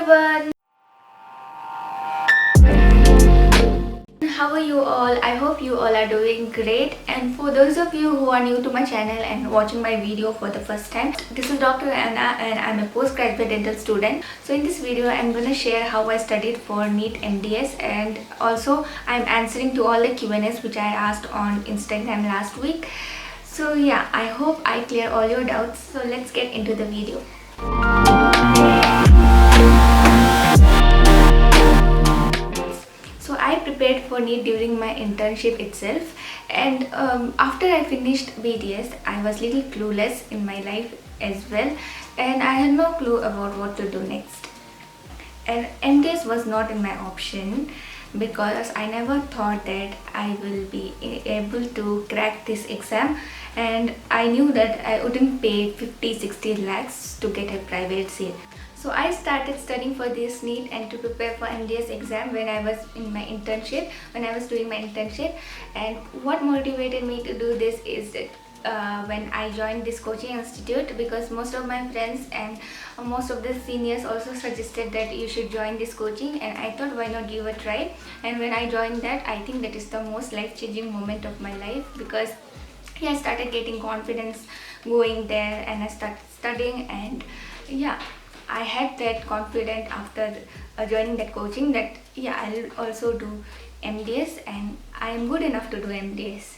everyone, how are you all? I hope you all are doing great. And for those of you who are new to my channel and watching my video for the first time, this is Dr. Anna and I'm a postgraduate dental student. So in this video I'm going to share how I studied for NEET MDS, and also I'm answering to all the Q&As which I asked on Instagram last week. So yeah, I hope I clear all your doubts. So let's get into the video. So I prepared for NEET during my internship itself, and after I finished BDS, I was little clueless in my life as well, and I had no clue about what to do next. And MDS was not in my option because I never thought that I will be able to crack this exam, and I knew that I wouldn't pay 50-60 lakhs to get a private seat. So I started studying for this NEET and to prepare for MDS exam when I was in my internship, doing my internship. And what motivated me to do this is that when I joined this coaching institute, because most of my friends and most of the seniors also suggested that you should join this coaching, and I thought why not give a try. And when I joined that, I think that is the most life-changing moment of my life, because I started getting confidence going there and I started studying, and yeah, I had that confidence after joining that coaching that I'll also do MDS and I am good enough to do MDS.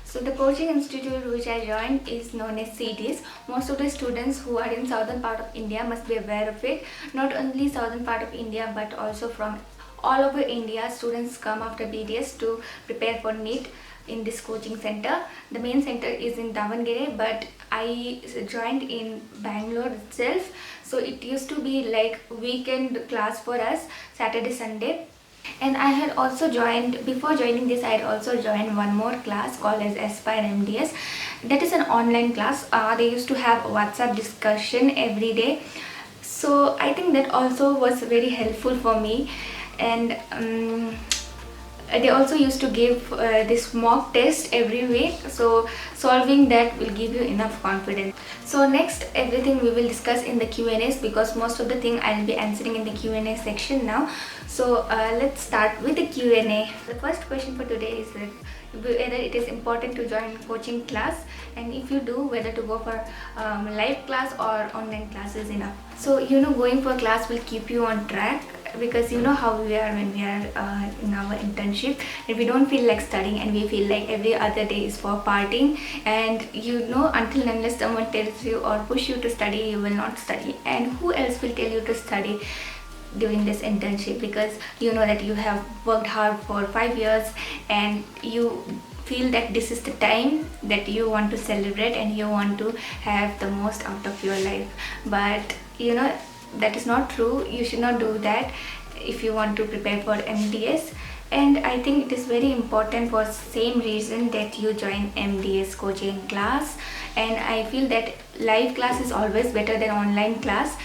So the coaching institute which I joined is known as CEDEES. Most of the students who are in southern part of India must be aware of it. Not only southern part of India but also from all over India, students come after BDS to prepare for NEET in this coaching center. The main center is in Davangere, but I joined in Bangalore itself. So it used to be like weekend class for us, Saturday, Sunday. And I had also joined, before joining this, I had also joined one more class called as Aspire MDS. That is an online class. They used to have WhatsApp discussion every day. So I think that also was very helpful for me. And they also used to give this mock test every week, so solving that will give you enough confidence. So next, everything we will discuss in the Q&As, because most of the thing I'll be answering in the Q&A section now. So let's start with the Q&A. The first question for today is that whether it is important to join coaching class, and if you do, whether to go for live class or online class is enough. So going for class will keep you on track, because you know how we are when we are in our internship, and we don't feel like studying and we feel like every other day is for partying, and until and unless someone tells you or push you to study, you will not study. And who else will tell you to study during this internship, because you know that you have worked hard for 5 years and you feel that this is the time that you want to celebrate and you want to have the most out of your life. But that is not true. You should not do that if you want to prepare for MDS. And I think it is very important for same reason that you join MDS coaching class. And I feel that live class is always better than online class,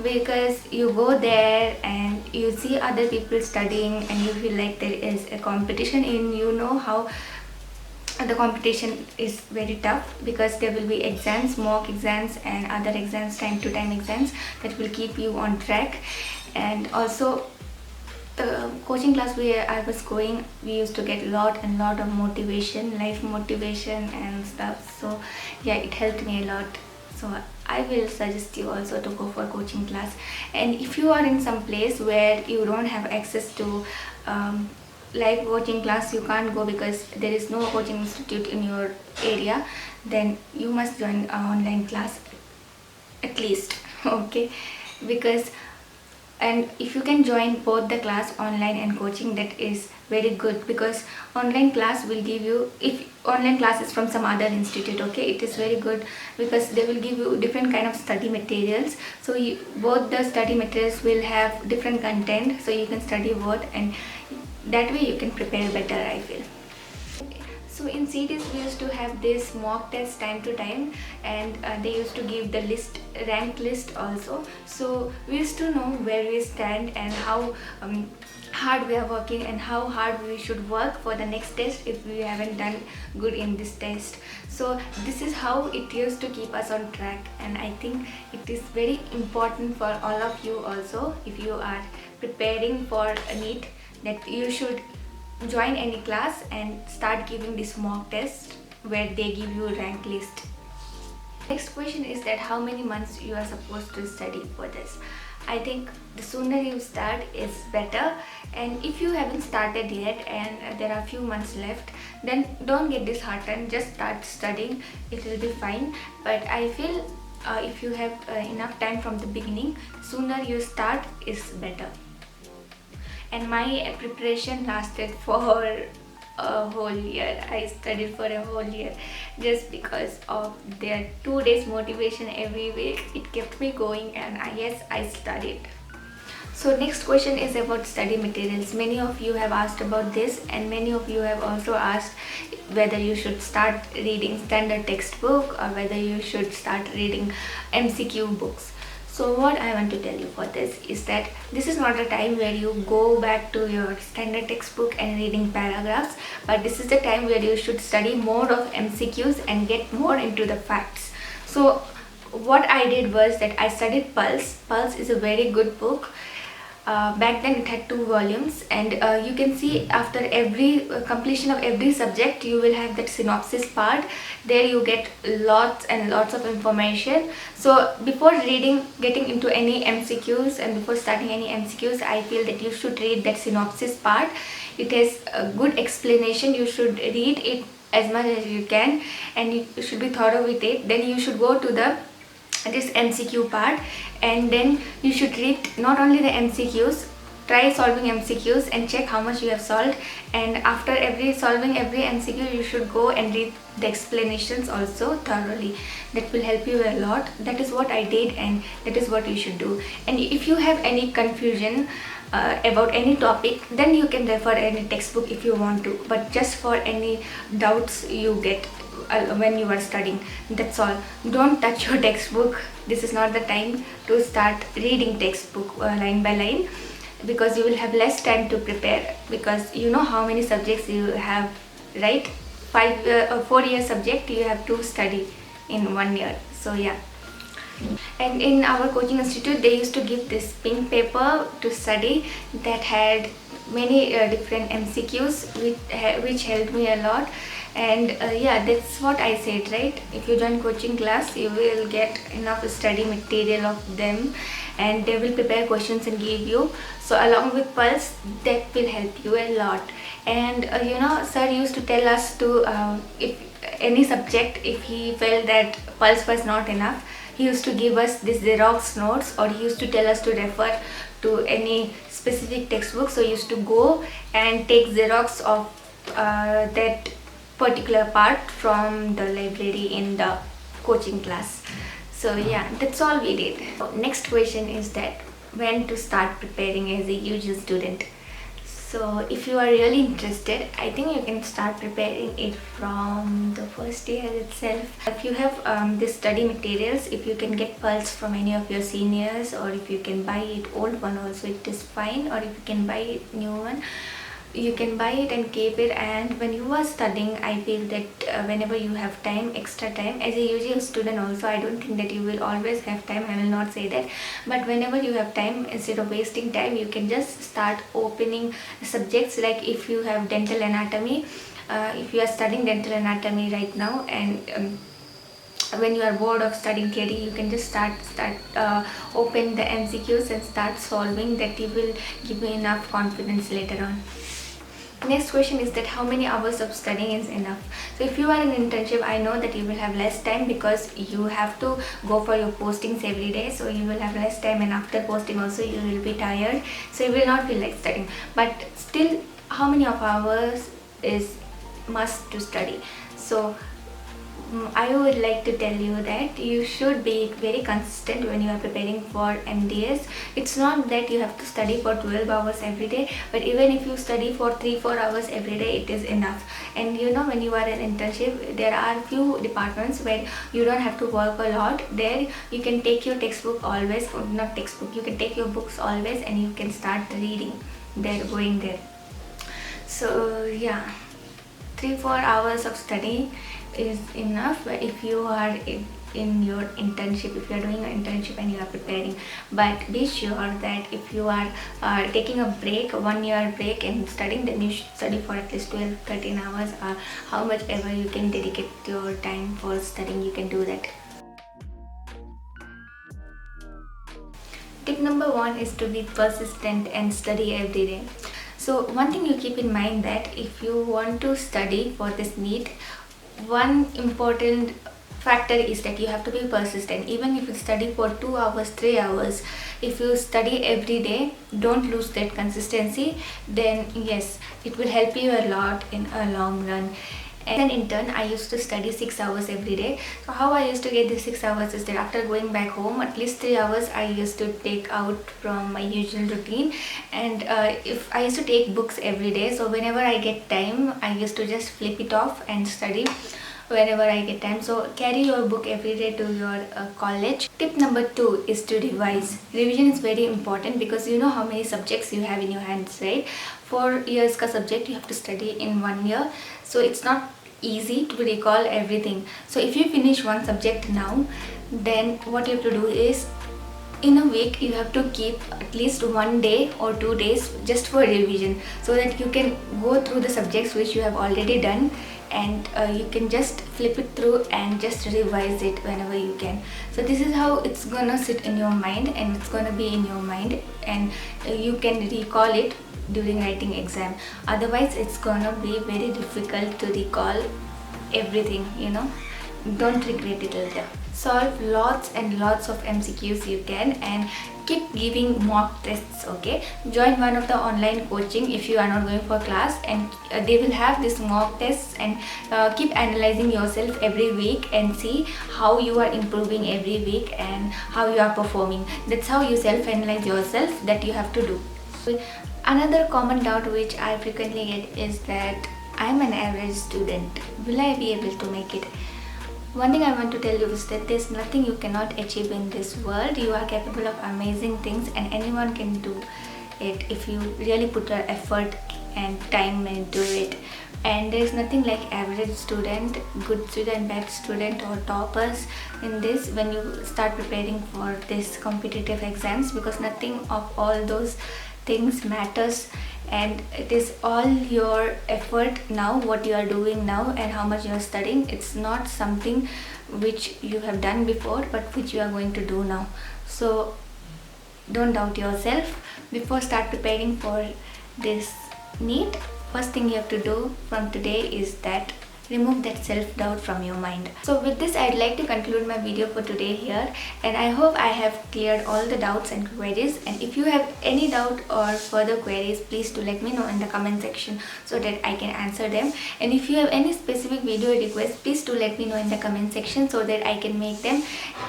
because you go there and you see other people studying and you feel like there is a competition, and how the competition is very tough, because there will be exams, mock exams and other exams, time to time exams that will keep you on track. And also the coaching class where I was going, we used to get a lot of motivation, life motivation and stuff. So yeah, it helped me a lot. So I will suggest you also to go for coaching class. And if you are in some place where you don't have access to live coaching class, you can't go because there is no coaching institute in your area, then you must join an online class at least. Okay, and if you can join both the class, online and coaching, that is very good, because online class will give you, if online class is from some other institute, okay, it is very good because they will give you different kind of study materials. So both the study materials will have different content, so you can study both, and that way you can prepare better, I feel. So in CEDEES we used to have this mock test time to time, and they used to give the rank list also. So we used to know where we stand and how hard we are working and how hard we should work for the next test if we haven't done good in this test. So this is how it used to keep us on track, and I think it is very important for all of you also, if you are preparing for a NEET, that you should join any class and start giving this mock test where they give you a rank list. Next question is that how many months you are supposed to study for this. I think the sooner you start is better, and if you haven't started yet and there are few months left, then don't get disheartened, just start studying, it will be fine. But I feel if you have enough time from the beginning, sooner you start is better. And my preparation lasted for a whole year. I studied for a whole year just because of their 2 days motivation every week. It kept me going, and yes, I studied. So next question is about study materials. Many of you have asked about this, and many of you have also asked whether you should start reading standard textbook or whether you should start reading MCQ books. So what I want to tell you for this is that this is not a time where you go back to your standard textbook and reading paragraphs, but this is the time where you should study more of MCQs and get more into the facts. So what I did was that I studied Pulse. Pulse is a very good book. Back then it had 2 volumes, and you can see after every completion of every subject you will have that synopsis part. There you get lots and lots of information. So before getting into any MCQs and before starting any MCQs, I feel that you should read that synopsis part. It has a good explanation. You should read it as much as you can, and you should be thorough with it. Then you should go to this MCQ part, and then you should read not only the MCQs, try solving MCQs and check how much you have solved, and after solving every MCQ you should go and read the explanations also thoroughly. That will help you a lot. That is what I did, and that is what you should do. And if you have any confusion about any topic, then you can refer any textbook if you want to, but just for any doubts you get when you are studying, that's all. Don't touch your textbook. This is not the time to start reading textbook line by line, because you will have less time to prepare, because you know how many subjects you have, right? 4-year subject you have to study in 1 year. So yeah. And in our coaching institute they used to give this pink paper to study that had many different MCQs which helped me a lot. And yeah, that's what I said, right? If you join coaching class, you will get enough study material of them, and they will prepare questions and give you. So along with Pulse, that will help you a lot. And you know, sir used to tell us to if any subject, if he felt that Pulse was not enough, he used to give us this Xerox notes, or he used to tell us to refer to any specific textbook. So he used to go and take Xerox of that particular part from the library in the coaching class. So yeah, that's all we did. Next question is that when to start preparing as a UG student. So if you are really interested, I think you can start preparing it from the first year itself. If you have this study materials, if you can get Pulse from any of your seniors, or if you can buy it old one also, it is fine, or if you can buy it new one, you can buy it and keep it. And when you are studying, I feel that whenever you have time, extra time, as a UG student also, I don't think that you will always have time, I will not say that, but whenever you have time, instead of wasting time, you can just start opening subjects. Like if you have dental anatomy, if you are studying dental anatomy right now, and when you are bored of studying theory, you can just open the MCQs and start solving. That it will give you enough confidence later on. Next question is that how many hours of studying is enough. So if you are in internship, I know that you will have less time because you have to go for your postings every day, so you will have less time, and after posting also you will be tired, so you will not feel like studying. But still, how many of hours is must to study? So I would like to tell you that you should be very consistent when you are preparing for MDS. It's not that you have to study for 12 hours every day, but even if you study for 3-4 hours every day, it is enough. And you know, when you are in internship, there are few departments where you don't have to work a lot. There you can take your textbook always, or not textbook, you can take your books always and you can start reading there, going there. So yeah, 3-4 hours of study is enough if you are in your internship, if you are doing an internship and you are preparing. But be sure that if you are taking a break, a 1-year break and studying, then you should study for at least 12-13 hours, or how much ever you can dedicate your time for studying, you can do that. Tip number 1 is to be persistent and study every day. So one thing you keep in mind, that if you want to study for this NEET, one important factor is that you have to be persistent. Even if you study for 2 hours, 3 hours, if you study every day, don't lose that consistency, then yes, it will help you a lot in a long run. As an intern, I used to study 6 hours every day. So how I used to get the 6 hours is that after going back home, at least 3 hours I used to take out from my usual routine. And if I used to take books every day, so whenever I get time, I used to just flip it off and study whenever I get time. So carry your book every day to your college. Tip number 2 is to revise. Revision is very important because you know how many subjects you have in your hands, right? 4 years ka subject you have to study in 1 year, so it's not easy to recall everything. So if you finish one subject now, then what you have to do is, in a week you have to keep at least 1 day or 2 days just for revision, so that you can go through the subjects which you have already done, and you can just flip it through and just revise it whenever you can. So this is how it's gonna sit in your mind, and it's gonna be in your mind, and you can recall it during writing exam. Otherwise it's gonna be very difficult to recall everything, you know. Don't regret it later. Solve lots and lots of MCQs you can, and keep giving mock tests, okay? Join one of the online coaching if you are not going for class, and they will have this mock tests, and keep analyzing yourself every week and see how you are improving every week and how you are performing. That's how you self-analyze yourself, that you have to do. Another common doubt which I frequently get is that I'm an average student. Will I be able to make it? One thing I want to tell you is that there's nothing you cannot achieve in this world. You are capable of amazing things, and anyone can do it if you really put your effort and time into it. And there's nothing like average student, good student, bad student, or toppers in this when you start preparing for this competitive exams, because nothing of all those things matters, and it is all your effort now, what you are doing now and how much you are studying. It's not something which you have done before, but which you are going to do now. So don't doubt yourself. Before start preparing for this NEET, first thing you have to do from today is that remove that self-doubt from your mind. So with this, I'd like to conclude my video for today here, and I hope I have cleared all the doubts and queries. And if you have any doubt or further queries, please do let me know in the comment section so that I can answer them. And if you have any specific video requests, please do let me know in the comment section so that I can make them,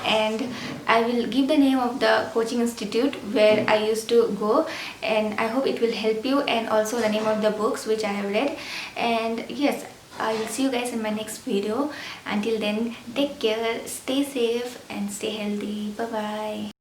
and I will give the name of the coaching institute where I used to go, and I hope it will help you, and also the name of the books which I have read. And yes, I will see you guys in my next video. Until then, take care, stay safe and stay healthy. Bye bye.